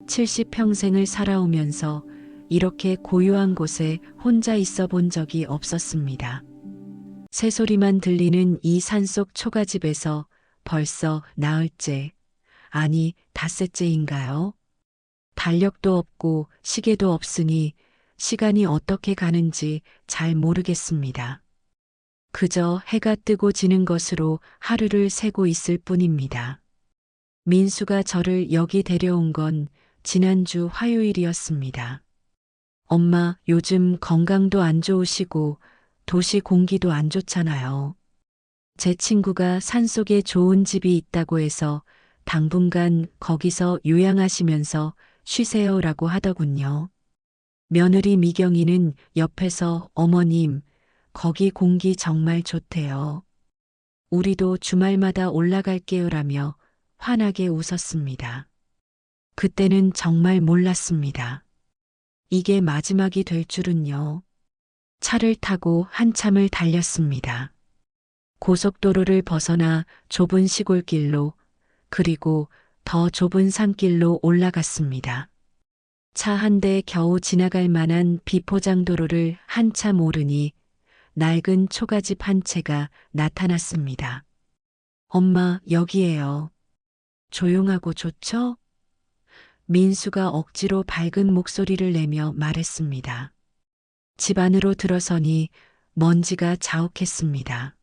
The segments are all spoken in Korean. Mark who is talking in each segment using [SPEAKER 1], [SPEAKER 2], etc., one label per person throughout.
[SPEAKER 1] 70평생을 살아오면서 이렇게 고요한 곳에 혼자 있어 본 적이 없었습니다. 새소리만 들리는 이 산속 초가집에서 벌써 나흘째, 아니 닷새째인가요? 달력도 없고 시계도 없으니 시간이 어떻게 가는지 잘 모르겠습니다. 그저 해가 뜨고 지는 것으로 하루를 세고 있을 뿐입니다. 민수가 저를 여기 데려온 건 지난주 화요일이었습니다. 엄마, 요즘 건강도 안 좋으시고 도시 공기도 안 좋잖아요. 제 친구가 산속에 좋은 집이 있다고 해서 당분간 거기서 요양하시면서 쉬세요라고 하더군요. 며느리 미경이는 옆에서 어머님, 거기 공기 정말 좋대요. 우리도 주말마다 올라갈게요라며 환하게 웃었습니다. 그때는 정말 몰랐습니다. 이게 마지막이 될 줄은요. 차를 타고 한참을 달렸습니다. 고속도로를 벗어나 좁은 시골길로, 그리고 더 좁은 산길로 올라갔습니다. 차 한 대 겨우 지나갈 만한 비포장 도로를 한참 오르니 낡은 초가집 한 채가 나타났습니다. 엄마, 여기에요. 조용하고 좋죠? 민수가 억지로 밝은 목소리를 내며 말했습니다. 집 안으로 들어서니 먼지가 자욱했습니다.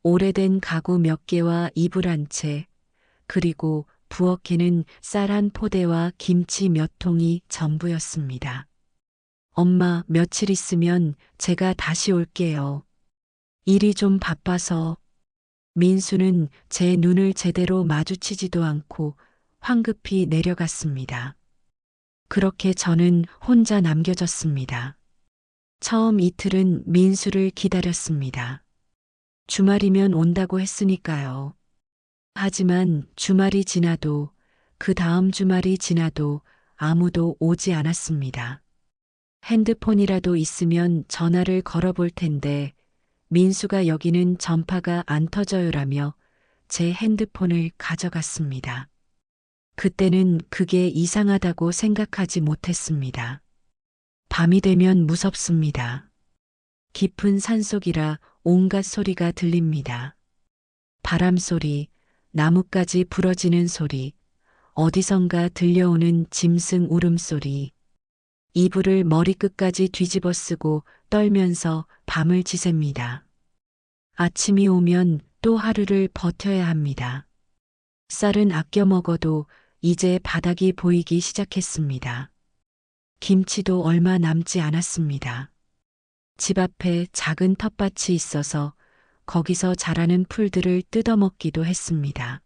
[SPEAKER 1] 오래된 가구 몇 개와 이불 한 채, 그리고 부엌에는 쌀 한 포대와 김치 몇 통이 전부였습니다. 엄마, 며칠 있으면 제가 다시 올게요. 일이 좀 바빠서. 민수는 제 눈을 제대로 마주치지도 않고 황급히 내려갔습니다. 그렇게 저는 혼자 남겨졌습니다. 처음 이틀은 민수를 기다렸습니다. 주말이면 온다고 했으니까요. 하지만 주말이 지나도 그 다음 주말이 지나도 아무도 오지 않았습니다. 핸드폰이라도 있으면 전화를 걸어볼 텐데 민수가 여기는 전파가 안 터져요라며 제 핸드폰을 가져갔습니다. 그때는 그게 이상하다고 생각하지 못했습니다. 밤이 되면 무섭습니다. 깊은 산속이라 온갖 소리가 들립니다. 바람 소리, 나뭇가지 부러지는 소리, 어디선가 들려오는 짐승 울음소리. 이불을 머리끝까지 뒤집어 쓰고 떨면서 밤을 지셉니다. 아침이 오면 또 하루를 버텨야 합니다. 쌀은 아껴 먹어도 이제 바닥이 보이기 시작했습니다. 김치도 얼마 남지 않았습니다. 집 앞에 작은 텃밭이 있어서 거기서 자라는 풀들을 뜯어먹기도 했습니다.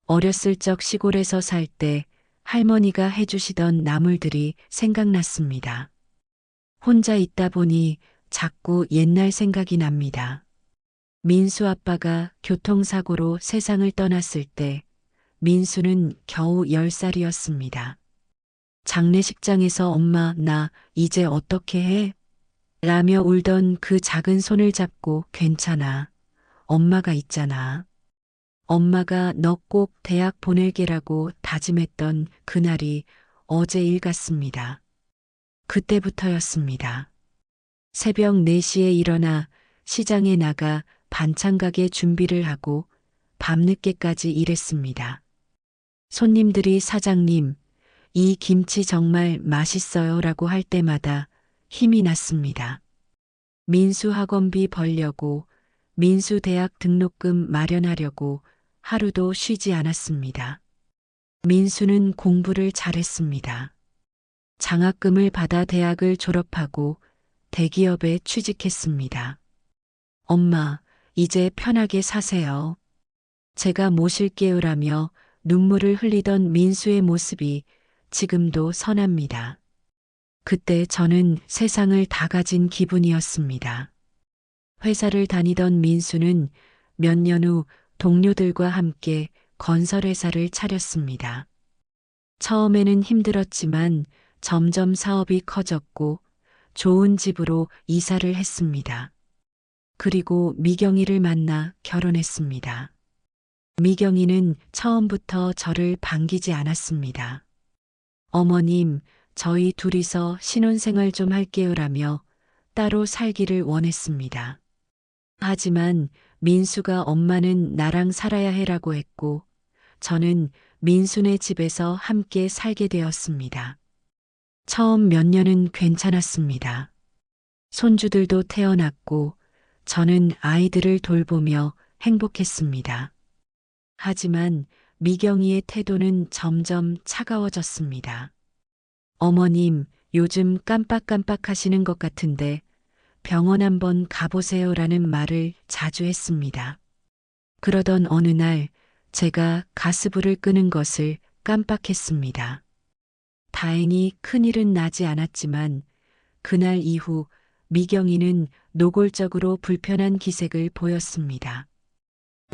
[SPEAKER 1] 어렸을 적 시골에서 살 때 할머니가 해주시던 나물들이 생각났습니다. 혼자 있다 보니 자꾸 옛날 생각이 납니다. 민수 아빠가 교통사고로 세상을 떠났을 때 민수는 겨우 10살이었습니다. 장례식장에서 엄마, 나 이제 어떻게 해? 라며 울던 그 작은 손을 잡고 괜찮아. 엄마가 있잖아. 엄마가 너 꼭 대학 보낼게라고 다짐했던 그날이 어제 일 같습니다. 그때부터였습니다. 새벽 4시에 일어나 시장에 나가 반찬 가게 준비를 하고 밤늦게까지 일했습니다. 손님들이 사장님, 이 김치 정말 맛있어요 라고 할 때마다 힘이 났습니다. 민수 학원비 벌려고, 민수 대학 등록금 마련하려고 하루도 쉬지 않았습니다. 민수는 공부를 잘했습니다. 장학금을 받아 대학을 졸업하고 대기업에 취직했습니다. 엄마, 이제 편하게 사세요. 제가 모실게요라며 눈물을 흘리던 민수의 모습이 지금도 선합니다. 그때 저는 세상을 다 가진 기분이었습니다. 회사를 다니던 민수는 몇 년 후 동료들과 함께 건설회사를 차렸습니다. 처음에는 힘들었지만 점점 사업이 커졌고 좋은 집으로 이사를 했습니다. 그리고 미경이를 만나 결혼했습니다. 미경이는 처음부터 저를 반기지 않았습니다. 어머님, 저희 둘이서 신혼생활 좀 할게요라며 따로 살기를 원했습니다. 하지만 민수가 엄마는 나랑 살아야 해라고 했고 저는 민수네 집에서 함께 살게 되었습니다. 처음 몇 년은 괜찮았습니다. 손주들도 태어났고 저는 아이들을 돌보며 행복했습니다. 하지만 미경이의 태도는 점점 차가워졌습니다. 어머님, 요즘 깜빡깜빡 하시는 것 같은데 병원 한번 가보세요라는 말을 자주 했습니다. 그러던 어느 날 제가 가스불을 끄는 것을 깜빡했습니다. 다행히 큰일은 나지 않았지만 그날 이후 미경이는 노골적으로 불편한 기색을 보였습니다.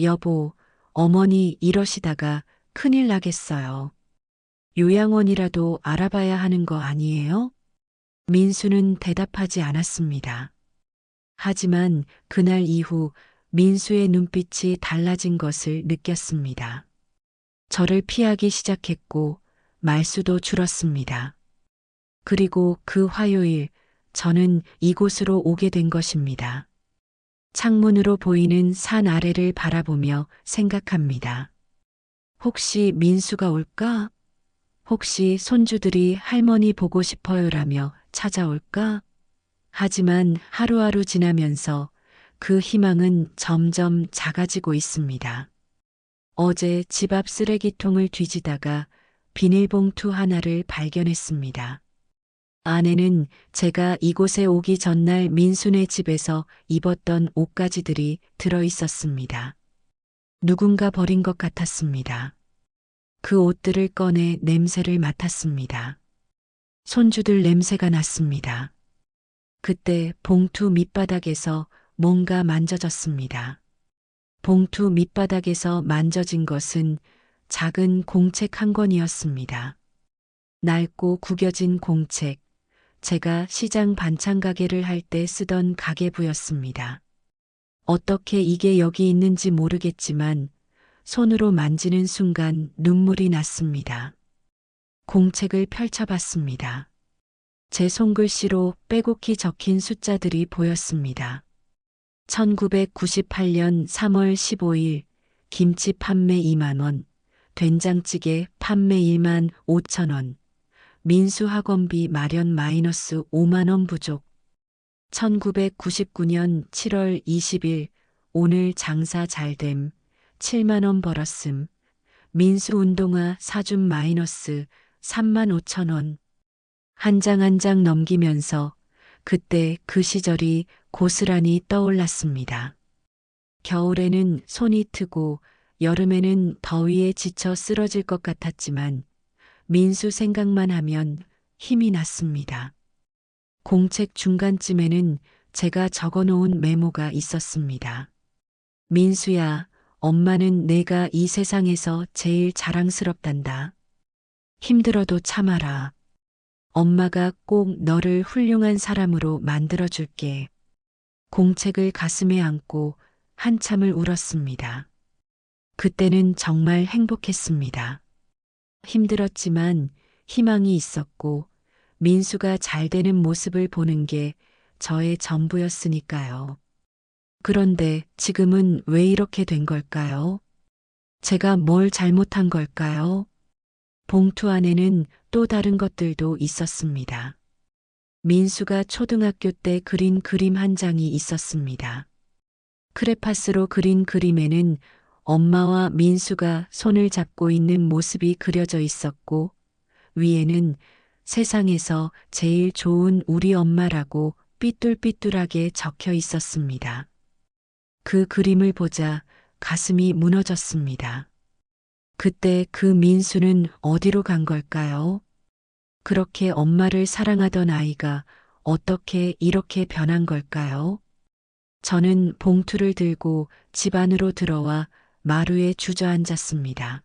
[SPEAKER 1] 여보, 어머니 이러시다가 큰일 나겠어요. 요양원이라도 알아봐야 하는 거 아니에요? 민수는 대답하지 않았습니다. 하지만 그날 이후 민수의 눈빛이 달라진 것을 느꼈습니다. 저를 피하기 시작했고 말수도 줄었습니다. 그리고 그 화요일 저는 이곳으로 오게 된 것입니다. 창문으로 보이는 산 아래를 바라보며 생각합니다. 혹시 민수가 올까? 혹시 손주들이 할머니 보고 싶어요라며 찾아올까? 하지만 하루하루 지나면서 그 희망은 점점 작아지고 있습니다. 어제 집 앞 쓰레기통을 뒤지다가 비닐봉투 하나를 발견했습니다. 안에는 제가 이곳에 오기 전날 민수네 집에서 입었던 옷가지들이 들어 있었습니다. 누군가 버린 것 같았습니다. 그 옷들을 꺼내 냄새를 맡았습니다. 손주들 냄새가 났습니다. 그때 봉투 밑바닥에서 뭔가 만져졌습니다. 봉투 밑바닥에서 만져진 것은 작은 공책 한 권이었습니다. 낡고 구겨진 공책, 제가 시장 반찬 가게를 할 때 쓰던 가계부였습니다. 어떻게 이게 여기 있는지 모르겠지만 손으로 만지는 순간 눈물이 났습니다. 공책을 펼쳐봤습니다. 제 손글씨로 빼곡히 적힌 숫자들이 보였습니다. 1998년 3월 15일 김치 판매 2만 원, 된장찌개 판매 1만 5천 원, 민수 학원비 마련 마이너스 5만 원 부족. 1999년 7월 20일 오늘 장사 잘됨 7만 원 벌었음. 민수 운동화 사줌 마이너스 3만 5천 원. 한 장 한 장 넘기면서 그때 그 시절이 고스란히 떠올랐습니다. 겨울에는 손이 트고 여름에는 더위에 지쳐 쓰러질 것 같았지만 민수 생각만 하면 힘이 났습니다. 공책 중간쯤에는 제가 적어놓은 메모가 있었습니다. 민수야, 엄마는 내가 이 세상에서 제일 자랑스럽단다. 힘들어도 참아라. 엄마가 꼭 너를 훌륭한 사람으로 만들어줄게. 공책을 가슴에 안고 한참을 울었습니다. 그때는 정말 행복했습니다. 힘들었지만 희망이 있었고 민수가 잘 되는 모습을 보는 게 저의 전부였으니까요. 그런데 지금은 왜 이렇게 된 걸까요? 제가 뭘 잘못한 걸까요? 봉투 안에는 또 다른 것들도 있었습니다. 민수가 초등학교 때 그린 그림 한 장이 있었습니다. 크레파스로 그린 그림에는 엄마와 민수가 손을 잡고 있는 모습이 그려져 있었고 위에는 세상에서 제일 좋은 우리 엄마라고 삐뚤삐뚤하게 적혀 있었습니다. 그 그림을 보자 가슴이 무너졌습니다. 그때 그 민수는 어디로 간 걸까요? 그렇게 엄마를 사랑하던 아이가 어떻게 이렇게 변한 걸까요? 저는 봉투를 들고 집 안으로 들어와 마루에 주저앉았습니다.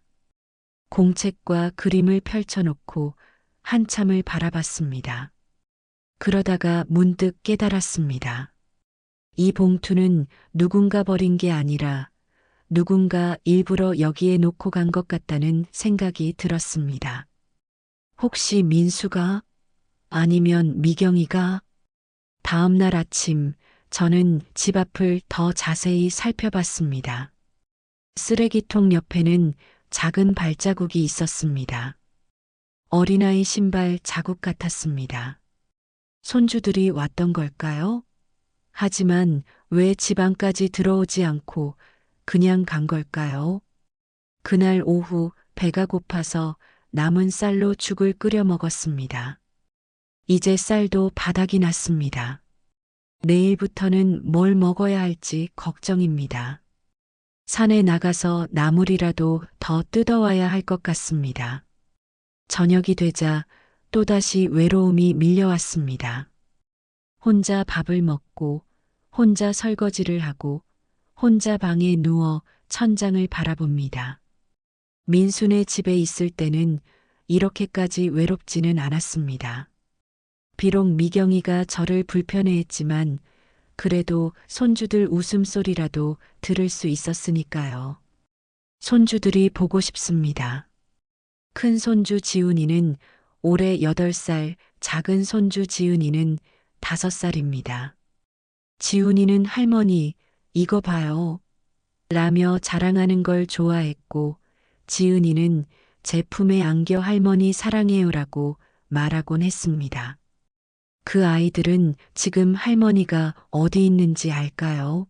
[SPEAKER 1] 공책과 그림을 펼쳐놓고 한참을 바라봤습니다. 그러다가 문득 깨달았습니다. 이 봉투는 누군가 버린 게 아니라 누군가 일부러 여기에 놓고 간 것 같다는 생각이 들었습니다. 혹시 민수가? 아니면 미경이가? 다음 날 아침, 저는 집 앞을 더 자세히 살펴봤습니다. 쓰레기통 옆에는 작은 발자국이 있었습니다. 어린아이 신발 자국 같았습니다. 손주들이 왔던 걸까요? 하지만 왜 집 안까지 들어오지 않고 그냥 간 걸까요? 그날 오후 배가 고파서 남은 쌀로 죽을 끓여 먹었습니다. 이제 쌀도 바닥이 났습니다. 내일부터는 뭘 먹어야 할지 걱정입니다. 산에 나가서 나물이라도 더 뜯어와야 할 것 같습니다. 저녁이 되자 또다시 외로움이 밀려왔습니다. 혼자 밥을 먹고, 혼자 설거지를 하고, 혼자 방에 누워 천장을 바라봅니다. 민수네 집에 있을 때는 이렇게까지 외롭지는 않았습니다. 비록 미경이가 저를 불편해했지만 그래도 손주들 웃음소리라도 들을 수 있었으니까요. 손주들이 보고 싶습니다. 큰 손주 지훈이는 올해 8살, 작은 손주 지은이는 5살입니다. 지훈이는 할머니, 이거 봐요. 라며 자랑하는 걸 좋아했고, 지은이는 제품에 안겨 할머니 사랑해요라고 말하곤 했습니다. 그 아이들은 지금 할머니가 어디 있는지 알까요?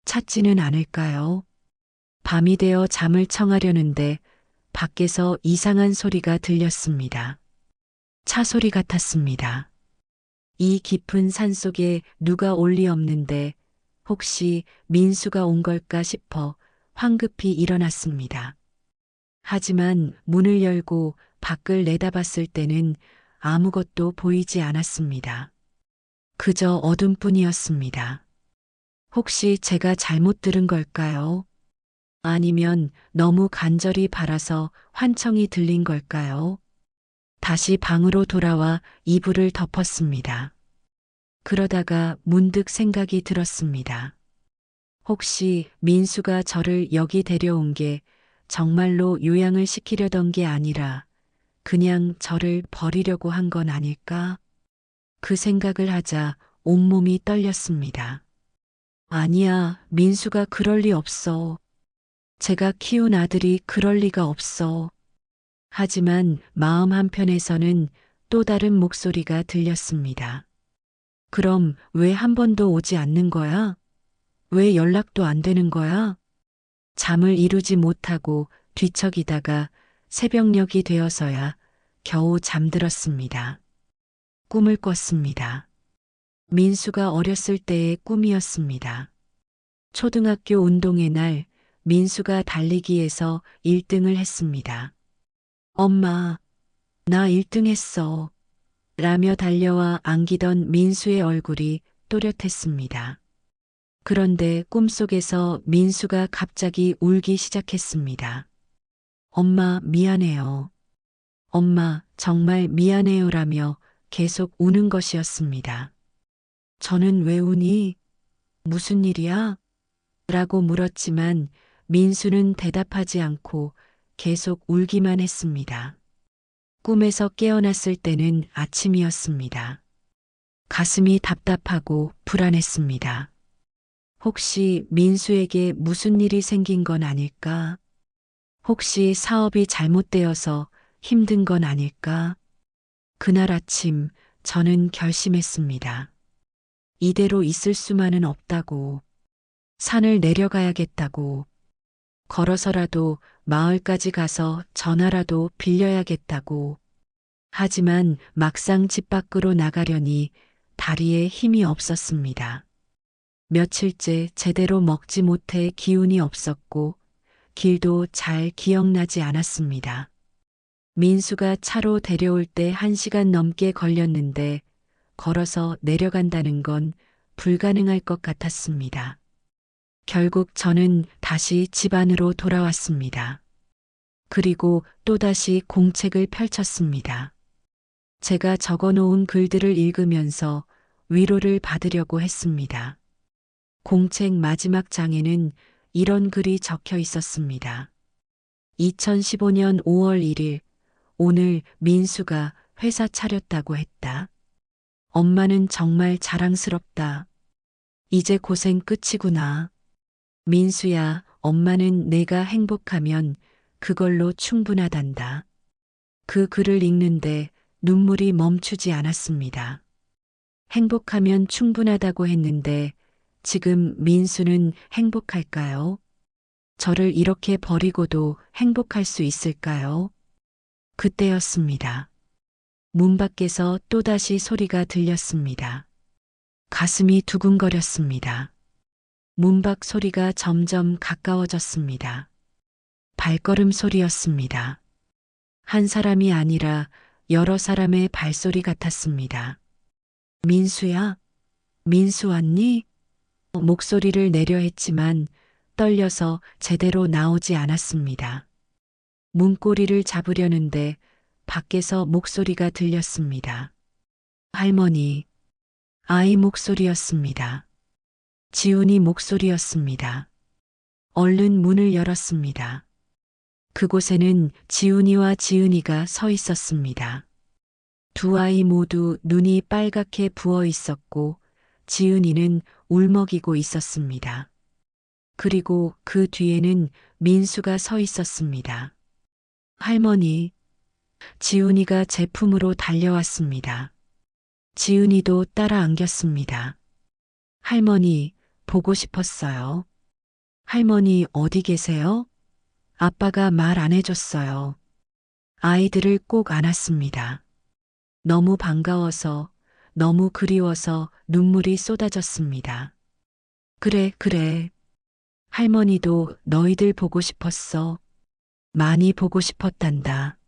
[SPEAKER 1] 찾지는 않을까요? 밤이 되어 잠을 청하려는데 밖에서 이상한 소리가 들렸습니다. 차 소리 같았습니다. 이 깊은 산속에 누가 올 리 없는데 혹시 민수가 온 걸까 싶어 황급히 일어났습니다. 하지만 문을 열고 밖을 내다봤을 때는 아무것도 보이지 않았습니다. 그저 어둠뿐이었습니다. 혹시 제가 잘못 들은 걸까요? 아니면 너무 간절히 바라서 환청이 들린 걸까요? 다시 방으로 돌아와 이불을 덮었습니다. 그러다가 문득 생각이 들었습니다. 혹시 민수가 저를 여기 데려온 게 정말로 요양을 시키려던 게 아니라 그냥 저를 버리려고 한 건 아닐까? 그 생각을 하자 온몸이 떨렸습니다. 아니야, 민수가 그럴 리 없어. 제가 키운 아들이 그럴 리가 없어. 하지만 마음 한편에서는 또 다른 목소리가 들렸습니다. 그럼 왜 한 번도 오지 않는 거야? 왜 연락도 안 되는 거야? 잠을 이루지 못하고 뒤척이다가 새벽녘이 되어서야 겨우 잠들었습니다. 꿈을 꿨습니다. 민수가 어렸을 때의 꿈이었습니다. 초등학교 운동회 날 민수가 달리기에서 1등을 했습니다. 엄마, 나 1등 했어. 라며 달려와 안기던 민수의 얼굴이 또렷했습니다. 그런데 꿈속에서 민수가 갑자기 울기 시작했습니다. 엄마, 미안해요. 엄마, 정말 미안해요라며 계속 우는 것이었습니다. 저는 왜 우니? 무슨 일이야? 라고 물었지만 민수는 대답하지 않고 계속 울기만 했습니다. 꿈에서 깨어났을 때는 아침이었습니다. 가슴이 답답하고 불안했습니다. 혹시 민수에게 무슨 일이 생긴 건 아닐까? 혹시 사업이 잘못되어서 힘든 건 아닐까? 그날 아침 저는 결심했습니다. 이대로 있을 수만은 없다고. 산을 내려가야겠다고. 걸어서라도 마을까지 가서 전화라도 빌려야겠다고. 하지만 막상 집 밖으로 나가려니 다리에 힘이 없었습니다. 며칠째 제대로 먹지 못해 기운이 없었고 길도 잘 기억나지 않았습니다. 민수가 차로 데려올 때 1시간 넘게 걸렸는데 걸어서 내려간다는 건 불가능할 것 같았습니다. 결국 저는 다시 집 안으로 돌아왔습니다. 그리고 또다시 공책을 펼쳤습니다. 제가 적어놓은 글들을 읽으면서 위로를 받으려고 했습니다. 공책 마지막 장에는 이런 글이 적혀 있었습니다. 2015년 5월 1일 오늘 민수가 회사 차렸다고 했다. 엄마는 정말 자랑스럽다. 이제 고생 끝이구나. 민수야, 엄마는 내가 행복하면 그걸로 충분하단다. 그 글을 읽는데 눈물이 멈추지 않았습니다. 행복하면 충분하다고 했는데 지금 민수는 행복할까요? 저를 이렇게 버리고도 행복할 수 있을까요? 그때였습니다. 문 밖에서 또다시 소리가 들렸습니다. 가슴이 두근거렸습니다. 문 밖 소리가 점점 가까워졌습니다. 발걸음 소리였습니다. 한 사람이 아니라 여러 사람의 발소리 같았습니다. 민수야? 민수 왔니? 목소리를 내려 했지만 떨려서 제대로 나오지 않았습니다. 문고리를 잡으려는데 밖에서 목소리가 들렸습니다. 할머니, 아이 목소리였습니다. 지훈이 목소리였습니다. 얼른 문을 열었습니다. 그곳에는 지훈이와 지은이가 서 있었습니다. 두 아이 모두 눈이 빨갛게 부어 있었고 지은이는 울먹이고 있었습니다. 그리고 그 뒤에는 민수가 서 있었습니다. 할머니, 지훈이가 제 품으로 달려왔습니다. 지은이도 따라 안겼습니다. 할머니, 보고 싶었어요. 할머니 어디 계세요? 아빠가 말 안 해줬어요. 아이들을 꼭 안았습니다. 너무 반가워서, 너무 그리워서 눈물이 쏟아졌습니다. 그래, 그래. 할머니도 너희들 보고 싶었어. 많이 보고 싶었단다.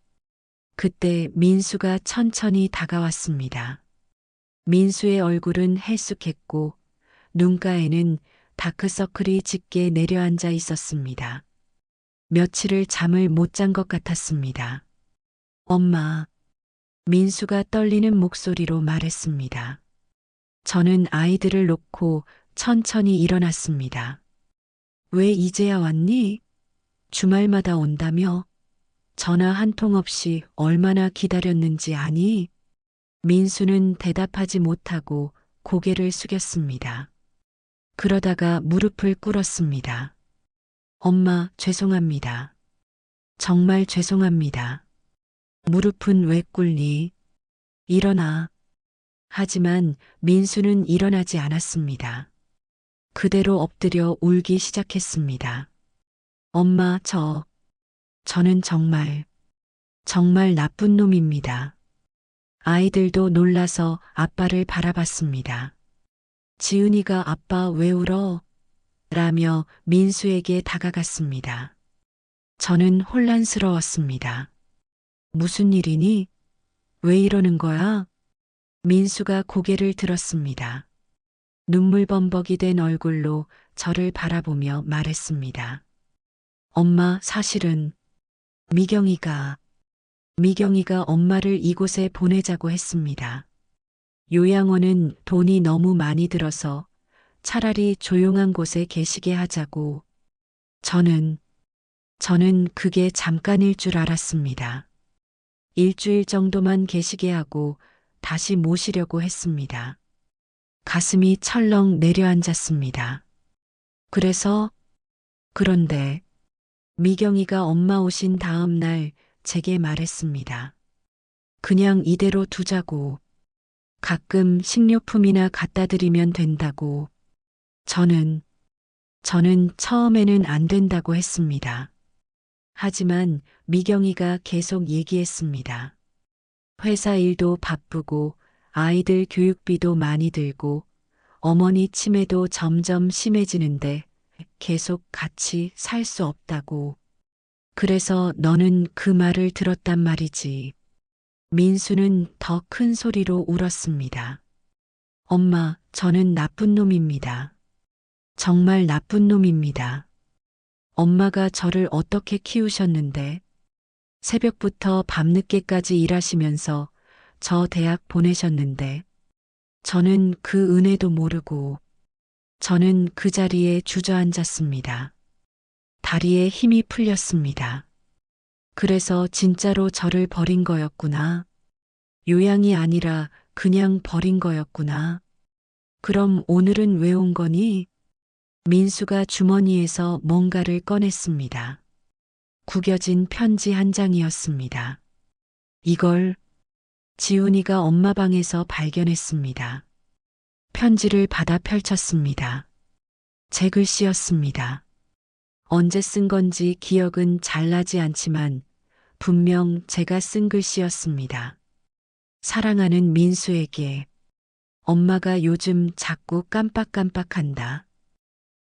[SPEAKER 1] 그때 민수가 천천히 다가왔습니다. 민수의 얼굴은 헬쑥했고 눈가에는 다크서클이 짙게 내려앉아 있었습니다. 며칠을 잠을 못 잔 것 같았습니다. 엄마, 민수가 떨리는 목소리로 말했습니다. 저는 아이들을 놓고 천천히 일어났습니다. 왜 이제야 왔니? 주말마다 온다며? 전화 한 통 없이 얼마나 기다렸는지 아니? 민수는 대답하지 못하고 고개를 숙였습니다. 그러다가 무릎을 꿇었습니다. 엄마, 죄송합니다. 정말 죄송합니다. 무릎은 왜 꿇니? 일어나. 하지만 민수는 일어나지 않았습니다. 그대로 엎드려 울기 시작했습니다. 엄마, 저는 정말 나쁜 놈입니다. 아이들도 놀라서 아빠를 바라봤습니다. 지은이가 아빠 왜 울어? 라며 민수에게 다가갔습니다. 저는 혼란스러웠습니다. 무슨 일이니? 왜 이러는 거야? 민수가 고개를 들었습니다. 눈물범벅이 된 얼굴로 저를 바라보며 말했습니다. 엄마, 사실은 미경이가 엄마를 이곳에 보내자고 했습니다. 요양원은 돈이 너무 많이 들어서 차라리 조용한 곳에 계시게 하자고. 저는 그게 잠깐일 줄 알았습니다. 일주일 정도만 계시게 하고 다시 모시려고 했습니다. 가슴이 철렁 내려앉았습니다. 그런데 미경이가 엄마 오신 다음 날 제게 말했습니다. 그냥 이대로 두자고. 가끔 식료품이나 갖다 드리면 된다고. 저는 처음에는 안 된다고 했습니다. 하지만 미경이가 계속 얘기했습니다. 회사 일도 바쁘고 아이들 교육비도 많이 들고 어머니 치매도 점점 심해지는데 계속 같이 살 수 없다고. 그래서 너는 그 말을 들었단 말이지. 민수는 더 큰 소리로 울었습니다. 엄마, 저는 나쁜 놈입니다. 정말 나쁜 놈입니다. 엄마가 저를 어떻게 키우셨는데 새벽부터 밤늦게까지 일하시면서 저 대학 보내셨는데 저는 그 은혜도 모르고 저는 그 자리에 주저앉았습니다. 다리에 힘이 풀렸습니다. 그래서 진짜로 저를 버린 거였구나. 요양이 아니라 그냥 버린 거였구나. 그럼 오늘은 왜 온 거니? 민수가 주머니에서 뭔가를 꺼냈습니다. 구겨진 편지 한 장이었습니다. 이걸 지훈이가 엄마 방에서 발견했습니다. 편지를 받아 펼쳤습니다. 제 글씨였습니다. 언제 쓴 건지 기억은 잘 나지 않지만 분명 제가 쓴 글씨였습니다. 사랑하는 민수에게 엄마가 요즘 자꾸 깜빡깜빡한다.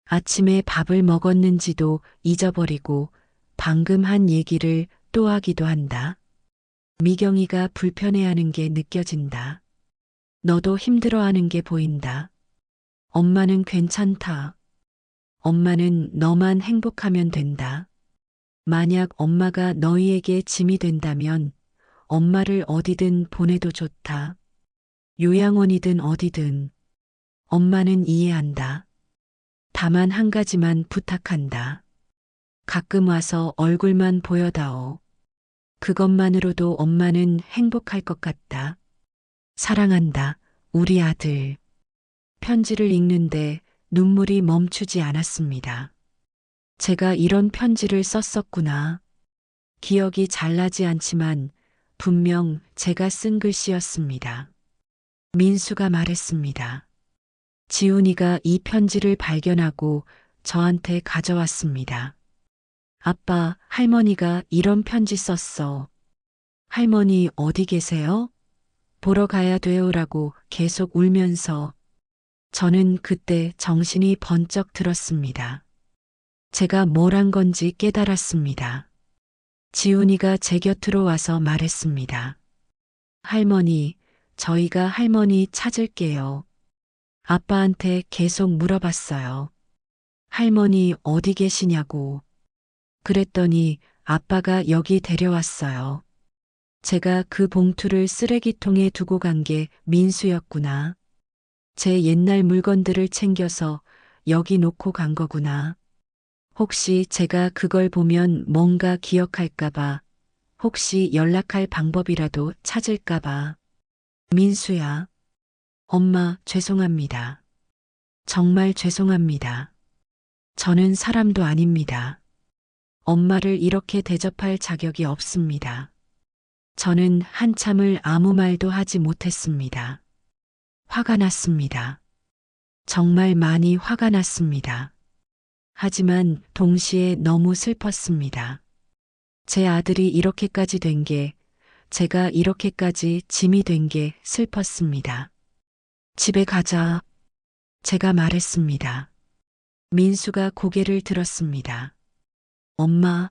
[SPEAKER 1] 아침에 밥을 먹었는지도 잊어버리고 방금 한 얘기를 또 하기도 한다. 미경이가 불편해하는 게 느껴진다. 너도 힘들어하는 게 보인다. 엄마는 괜찮다. 엄마는 너만 행복하면 된다. 만약 엄마가 너희에게 짐이 된다면 엄마를 어디든 보내도 좋다. 요양원이든 어디든 엄마는 이해한다. 다만 한 가지만 부탁한다. 가끔 와서 얼굴만 보여다오. 그것만으로도 엄마는 행복할 것 같다. 사랑한다, 우리 아들. 편지를 읽는데 눈물이 멈추지 않았습니다. 제가 이런 편지를 썼었구나. 기억이 잘 나지 않지만 분명 제가 쓴 글씨였습니다. 민수가 말했습니다. 지훈이가 이 편지를 발견하고 저한테 가져왔습니다. 아빠, 할머니가 이런 편지 썼어. 할머니 어디 계세요? 보러 가야 돼요라고 계속 울면서 저는 그때 정신이 번쩍 들었습니다. 제가 뭘 한 건지 깨달았습니다. 지훈이가 제 곁으로 와서 말했습니다. 할머니, 저희가 할머니 찾을게요. 아빠한테 계속 물어봤어요. 할머니 어디 계시냐고. 그랬더니 아빠가 여기 데려왔어요. 제가 그 봉투를 쓰레기통에 두고 간 게 민수였구나. 제 옛날 물건들을 챙겨서 여기 놓고 간 거구나. 혹시 제가 그걸 보면 뭔가 기억할까봐, 혹시 연락할 방법이라도 찾을까봐. 민수야, 엄마 죄송합니다. 정말 죄송합니다. 저는 사람도 아닙니다. 엄마를 이렇게 대접할 자격이 없습니다. 저는 한참을 아무 말도 하지 못했습니다. 화가 났습니다. 정말 많이 화가 났습니다. 하지만 동시에 너무 슬펐습니다. 제 아들이 이렇게까지 된 게, 제가 이렇게까지 짐이 된 게 슬펐습니다. 집에 가자. 제가 말했습니다. 민수가 고개를 들었습니다. 엄마,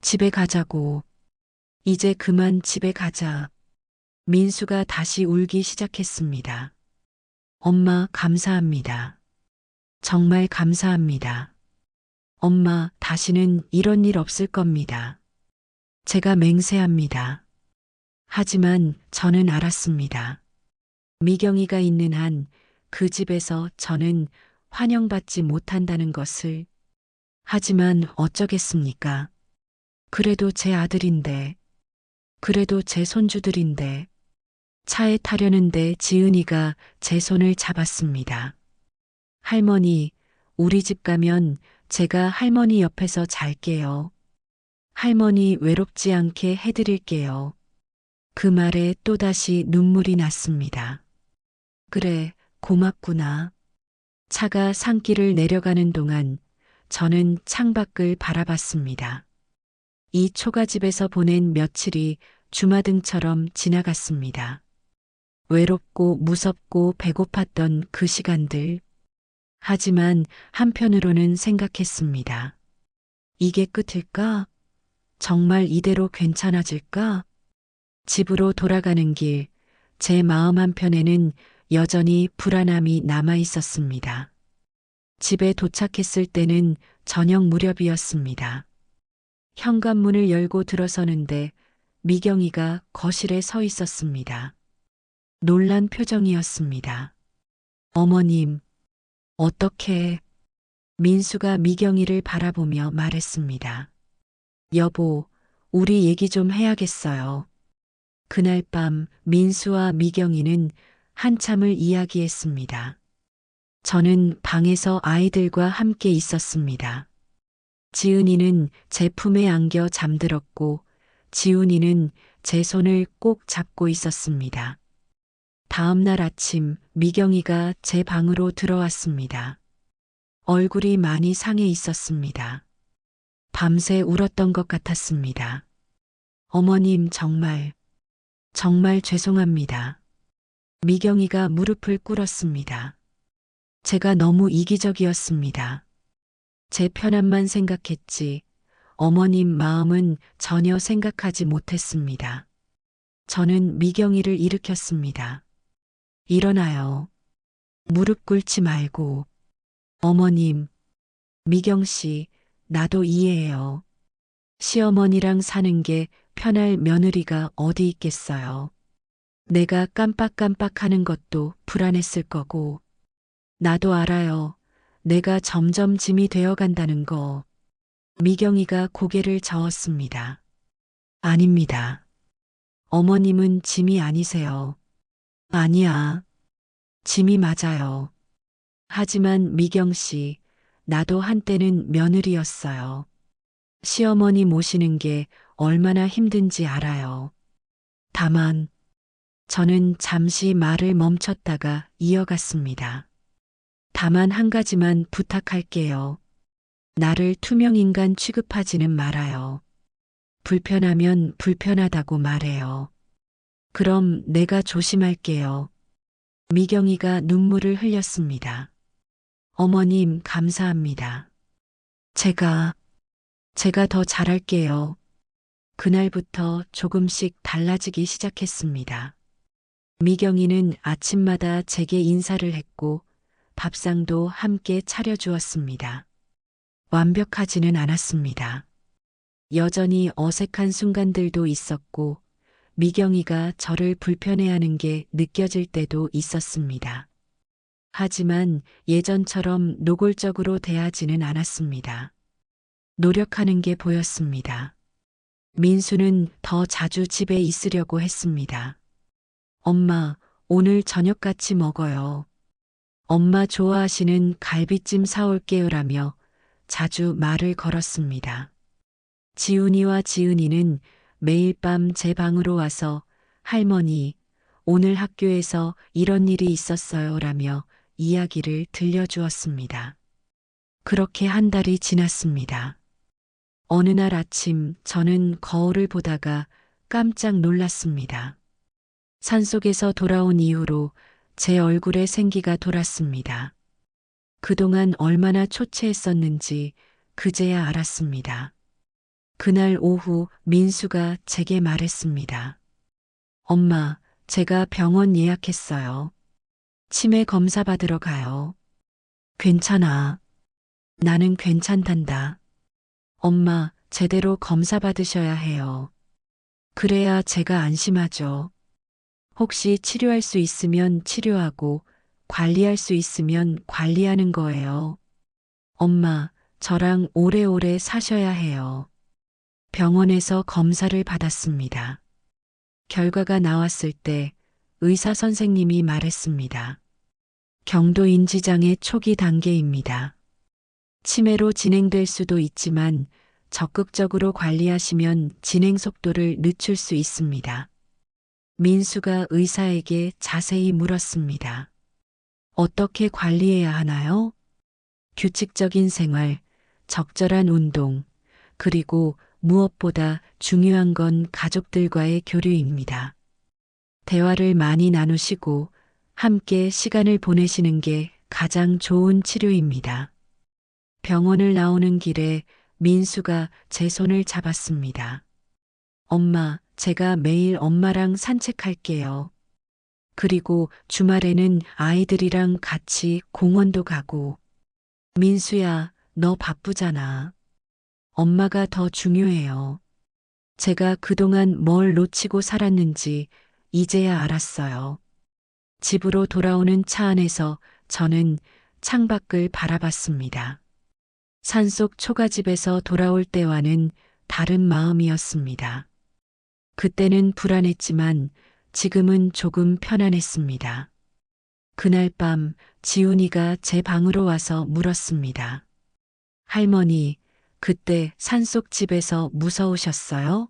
[SPEAKER 1] 집에 가자고. 이제 그만 집에 가자. 민수가 다시 울기 시작했습니다. 엄마, 감사합니다. 정말 감사합니다. 엄마, 다시는 이런 일 없을 겁니다. 제가 맹세합니다. 하지만 저는 알았습니다. 미경이가 있는 한 그 집에서 저는 환영받지 못한다는 것을. 하지만 어쩌겠습니까? 그래도 제 아들인데, 그래도 제 손주들인데, 차에 타려는데 지은이가 제 손을 잡았습니다. 할머니, 우리 집 가면 제가 할머니 옆에서 잘게요. 할머니 외롭지 않게 해드릴게요. 그 말에 또다시 눈물이 났습니다. 그래, 고맙구나. 차가 산길을 내려가는 동안 저는 창밖을 바라봤습니다. 이 초가집에서 보낸 며칠이 주마등처럼 지나갔습니다. 외롭고 무섭고 배고팠던 그 시간들. 하지만 한편으로는 생각했습니다. 이게 끝일까? 정말 이대로 괜찮아질까? 집으로 돌아가는 길, 제 마음 한편에는 여전히 불안함이 남아 있었습니다. 집에 도착했을 때는 저녁 무렵이었습니다. 현관문을 열고 들어서는데 미경이가 거실에 서 있었습니다. 놀란 표정이었습니다. 어머님, 어떻게? 민수가 미경이를 바라보며 말했습니다. 여보, 우리 얘기 좀 해야겠어요. 그날 밤 민수와 미경이는 한참을 이야기했습니다. 저는 방에서 아이들과 함께 있었습니다. 지은이는 제 품에 안겨 잠들었고 지훈이는 제 손을 꼭 잡고 있었습니다. 다음 날 아침 미경이가 제 방으로 들어왔습니다. 얼굴이 많이 상해 있었습니다. 밤새 울었던 것 같았습니다. 어머님 정말 죄송합니다. 미경이가 무릎을 꿇었습니다. 제가 너무 이기적이었습니다. 제 편함만 생각했지 어머님 마음은 전혀 생각하지 못했습니다. 저는 미경이를 일으켰습니다. 일어나요. 무릎 꿇지 말고. 어머님, 미경 씨, 나도 이해해요. 시어머니랑 사는 게 편할 며느리가 어디 있겠어요. 내가 깜빡깜빡하는 것도 불안했을 거고. 나도 알아요. 내가 점점 짐이 되어 간다는 거. 미경이가 고개를 저었습니다. 아닙니다. 어머님은 짐이 아니세요. 아니야. 짐이 맞아요. 하지만 미경 씨, 나도 한때는 며느리였어요. 시어머니 모시는 게 얼마나 힘든지 알아요. 다만, 저는 잠시 말을 멈췄다가 이어갔습니다. 다만 한 가지만 부탁할게요. 나를 투명인간 취급하지는 말아요. 불편하면 불편하다고 말해요. 그럼 내가 조심할게요. 미경이가 눈물을 흘렸습니다. 어머님, 감사합니다. 제가 더 잘할게요. 그날부터 조금씩 달라지기 시작했습니다. 미경이는 아침마다 제게 인사를 했고 밥상도 함께 차려주었습니다. 완벽하지는 않았습니다. 여전히 어색한 순간들도 있었고 미경이가 저를 불편해하는 게 느껴질 때도 있었습니다. 하지만 예전처럼 노골적으로 대하지는 않았습니다. 노력하는 게 보였습니다. 민수는 더 자주 집에 있으려고 했습니다. 엄마, 오늘 저녁 같이 먹어요. 엄마 좋아하시는 갈비찜 사올게요라며 자주 말을 걸었습니다. 지훈이와 지은이는 매일 밤 제 방으로 와서 할머니, 오늘 학교에서 이런 일이 있었어요 라며 이야기를 들려주었습니다. 그렇게 한 달이 지났습니다. 어느 날 아침 저는 거울을 보다가 깜짝 놀랐습니다. 산속에서 돌아온 이후로 제 얼굴에 생기가 돌았습니다. 그동안 얼마나 초췌했었는지 그제야 알았습니다. 그날 오후 민수가 제게 말했습니다. 엄마, 제가 병원 예약했어요. 치매 검사 받으러 가요. 괜찮아. 나는 괜찮단다. 엄마, 제대로 검사 받으셔야 해요. 그래야 제가 안심하죠. 혹시 치료할 수 있으면 치료하고 관리할 수 있으면 관리하는 거예요. 엄마, 저랑 오래오래 사셔야 해요. 병원에서 검사를 받았습니다. 결과가 나왔을 때 의사 선생님이 말했습니다. 경도 인지장애 초기 단계입니다. 치매로 진행될 수도 있지만 적극적으로 관리하시면 진행 속도를 늦출 수 있습니다. 민수가 의사에게 자세히 물었습니다. 어떻게 관리해야 하나요? 규칙적인 생활, 적절한 운동, 그리고 무엇보다 중요한 건 가족들과의 교류입니다. 대화를 많이 나누시고 함께 시간을 보내시는 게 가장 좋은 치료입니다. 병원을 나오는 길에 민수가 제 손을 잡았습니다. 엄마, 제가 매일 엄마랑 산책할게요. 그리고 주말에는 아이들이랑 같이 공원도 가고. 민수야, 너 바쁘잖아. 엄마가 더 중요해요. 제가 그동안 뭘 놓치고 살았는지 이제야 알았어요. 집으로 돌아오는 차 안에서 저는 창밖을 바라봤습니다. 산속 초가집에서 돌아올 때와는 다른 마음이었습니다. 그때는 불안했지만 지금은 조금 편안했습니다. 그날 밤 지훈이가 제 방으로 와서 물었습니다. 할머니, 그때 산속집에서 무서우셨어요?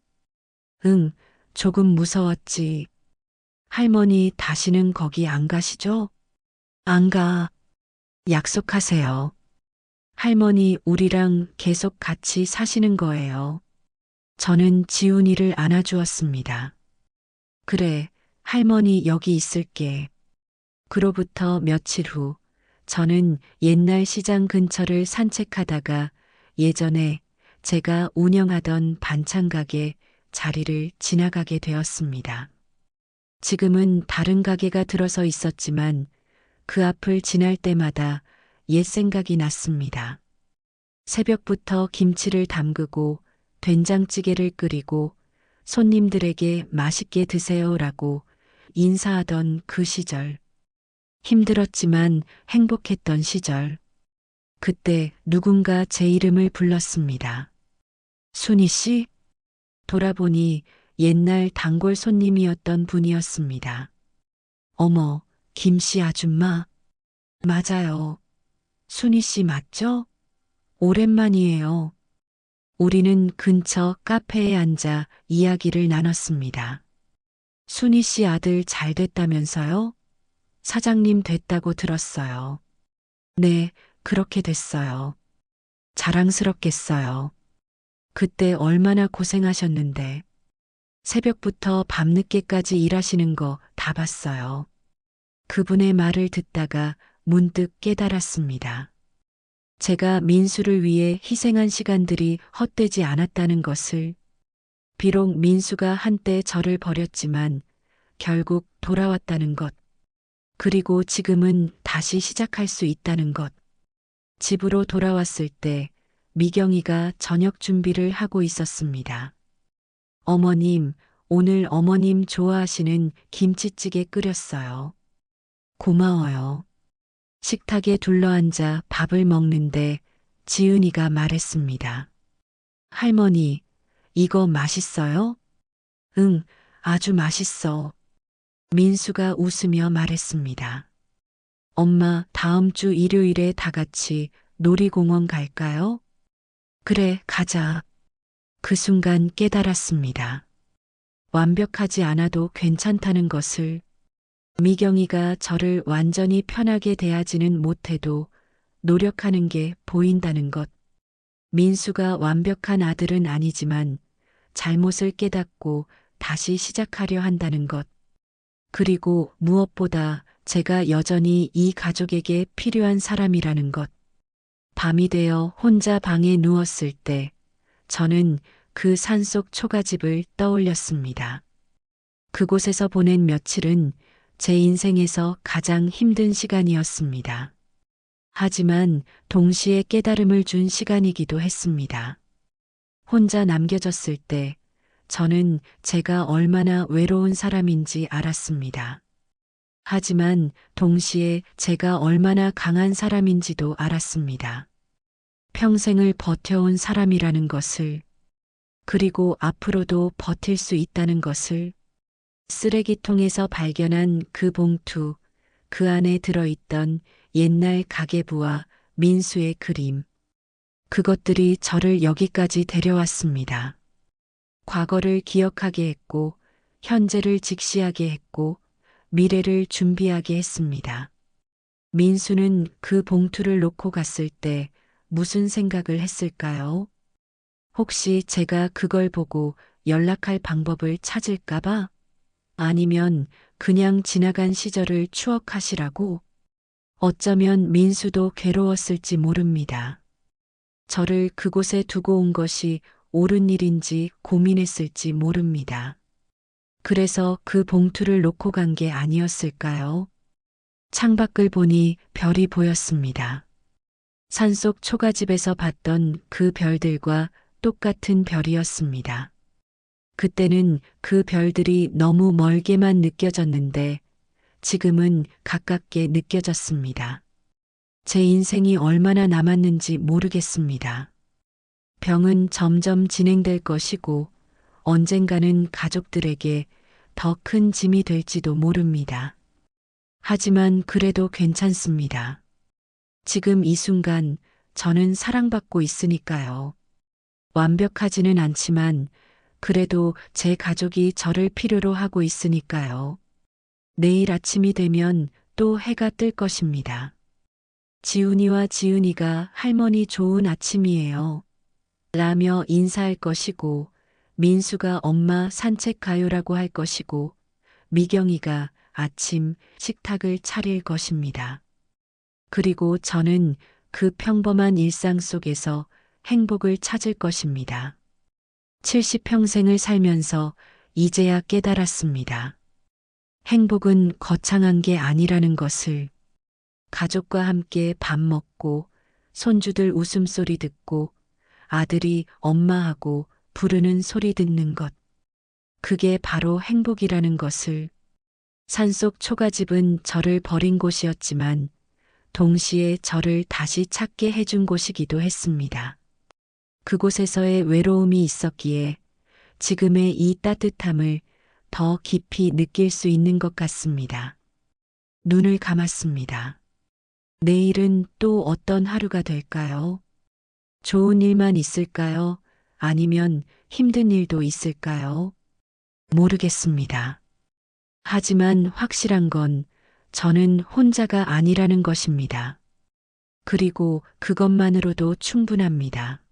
[SPEAKER 1] 응, 조금 무서웠지. 할머니 다시는 거기 안 가시죠? 안 가. 약속하세요. 할머니 우리랑 계속 같이 사시는 거예요. 저는 지훈이를 안아주었습니다. 그래, 할머니 여기 있을게. 그로부터 며칠 후, 저는 옛날 시장 근처를 산책하다가 예전에 제가 운영하던 반찬가게 자리를 지나가게 되었습니다. 지금은 다른 가게가 들어서 있었지만 그 앞을 지날 때마다 옛 생각이 났습니다. 새벽부터 김치를 담그고 된장찌개를 끓이고 손님들에게 맛있게 드세요라고 인사하던 그 시절. 힘들었지만 행복했던 시절. 그때 누군가 제 이름을 불렀습니다. 순희 씨? 돌아보니 옛날 단골 손님이었던 분이었습니다. 어머, 김씨 아줌마? 맞아요. 순희 씨 맞죠? 오랜만이에요. 우리는 근처 카페에 앉아 이야기를 나눴습니다. 순희 씨 아들 잘 됐다면서요? 사장님 됐다고 들었어요. 네, 그렇게 됐어요. 자랑스럽겠어요. 그때 얼마나 고생하셨는데. 새벽부터 밤늦게까지 일하시는 거 다 봤어요. 그분의 말을 듣다가 문득 깨달았습니다. 제가 민수를 위해 희생한 시간들이 헛되지 않았다는 것을. 비록 민수가 한때 저를 버렸지만 결국 돌아왔다는 것. 그리고 지금은 다시 시작할 수 있다는 것. 집으로 돌아왔을 때 미경이가 저녁 준비를 하고 있었습니다. 어머님, 오늘 어머님 좋아하시는 김치찌개 끓였어요. 고마워요. 식탁에 둘러앉아 밥을 먹는데 지은이가 말했습니다. 할머니, 이거 맛있어요? 응, 아주 맛있어. 민수가 웃으며 말했습니다. 엄마, 다음 주 일요일에 다 같이 놀이공원 갈까요? 그래, 가자. 그 순간 깨달았습니다. 완벽하지 않아도 괜찮다는 것을. 미경이가 저를 완전히 편하게 대하지는 못해도 노력하는 게 보인다는 것. 민수가 완벽한 아들은 아니지만 잘못을 깨닫고 다시 시작하려 한다는 것. 그리고 무엇보다 제가 여전히 이 가족에게 필요한 사람이라는 것. 밤이 되어 혼자 방에 누웠을 때 저는 그 산속 초가집을 떠올렸습니다. 그곳에서 보낸 며칠은 제 인생에서 가장 힘든 시간이었습니다. 하지만 동시에 깨달음을 준 시간이기도 했습니다. 혼자 남겨졌을 때 저는 제가 얼마나 외로운 사람인지 알았습니다. 하지만 동시에 제가 얼마나 강한 사람인지도 알았습니다. 평생을 버텨온 사람이라는 것을, 그리고 앞으로도 버틸 수 있다는 것을. 쓰레기통에서 발견한 그 봉투, 그 안에 들어있던 옛날 가계부와 민수의 그림. 그것들이 저를 여기까지 데려왔습니다. 과거를 기억하게 했고, 현재를 직시하게 했고, 미래를 준비하게 했습니다. 민수는 그 봉투를 놓고 갔을 때 무슨 생각을 했을까요? 혹시 제가 그걸 보고 연락할 방법을 찾을까봐? 아니면 그냥 지나간 시절을 추억하시라고? 어쩌면 민수도 괴로웠을지 모릅니다. 저를 그곳에 두고 온 것이 옳은 일인지 고민했을지 모릅니다. 그래서 그 봉투를 놓고 간 게 아니었을까요? 창밖을 보니 별이 보였습니다. 산속 초가집에서 봤던 그 별들과 똑같은 별이었습니다. 그때는 그 별들이 너무 멀게만 느껴졌는데 지금은 가깝게 느껴졌습니다. 제 인생이 얼마나 남았는지 모르겠습니다. 병은 점점 진행될 것이고 언젠가는 가족들에게 더 큰 짐이 될지도 모릅니다. 하지만 그래도 괜찮습니다. 지금 이 순간 저는 사랑받고 있으니까요. 완벽하지는 않지만 그래도 제 가족이 저를 필요로 하고 있으니까요. 내일 아침이 되면 또 해가 뜰 것입니다. 지훈이와 지은이가 할머니 좋은 아침이에요. 라며 인사할 것이고, 민수가 엄마 산책 가요라고 할 것이고, 미경이가 아침 식탁을 차릴 것입니다. 그리고 저는 그 평범한 일상 속에서 행복을 찾을 것입니다. 70평생을 살면서 이제야 깨달았습니다. 행복은 거창한 게 아니라는 것을. 가족과 함께 밥 먹고 손주들 웃음소리 듣고 아들이 엄마하고 부르는 소리 듣는 것. 그게 바로 행복이라는 것을. 산속 초가집은 저를 버린 곳이었지만 동시에 저를 다시 찾게 해준 곳이기도 했습니다. 그곳에서의 외로움이 있었기에 지금의 이 따뜻함을 더 깊이 느낄 수 있는 것 같습니다. 눈을 감았습니다. 내일은 또 어떤 하루가 될까요? 좋은 일만 있을까요? 아니면 힘든 일도 있을까요? 모르겠습니다. 하지만 확실한 건 저는 혼자가 아니라는 것입니다. 그리고 그것만으로도 충분합니다.